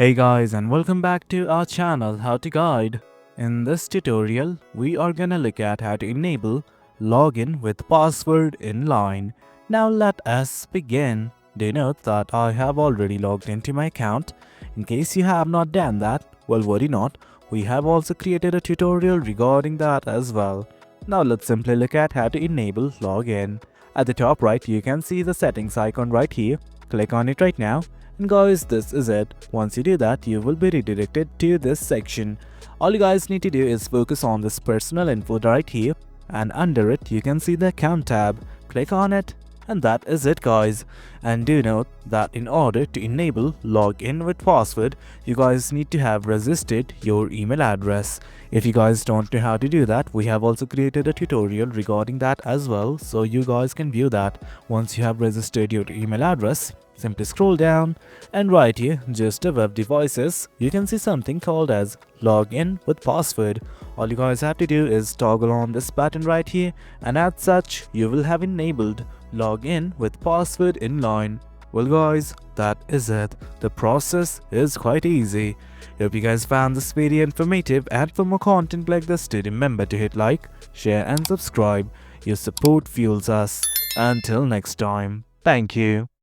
Hey guys, and welcome back to our channel How to Guide. In this tutorial, we are gonna look at how to enable login with password in line. Now let us begin. Do note that I have already logged into my account. In case you have not done that, well, worry not. We have also created a tutorial regarding that as well. Now let's simply look at how to enable login. At the top right, you can see the settings icon right here. Click on it right now. And guys, this is it. Once you do that, you will be redirected to this section. All you guys need to do is focus on this personal info right here, and under it you can see the account tab. Click on it, and that is it guys. And do note that in order to enable login with password, you guys need to have registered your email address. If you guys don't know how to do that, we have also created a tutorial regarding that as well, so you guys can view that. Once you have registered your email address, simply scroll down, and right here, just above devices, you can see something called as login with password. All you guys have to do is toggle on this button right here, and as such, you will have enabled login with password in line. Well guys, that is it. The process is quite easy. Hope you guys found this very informative, and for more content like this, do remember to hit like, share and subscribe. Your support fuels us. Until next time, thank you.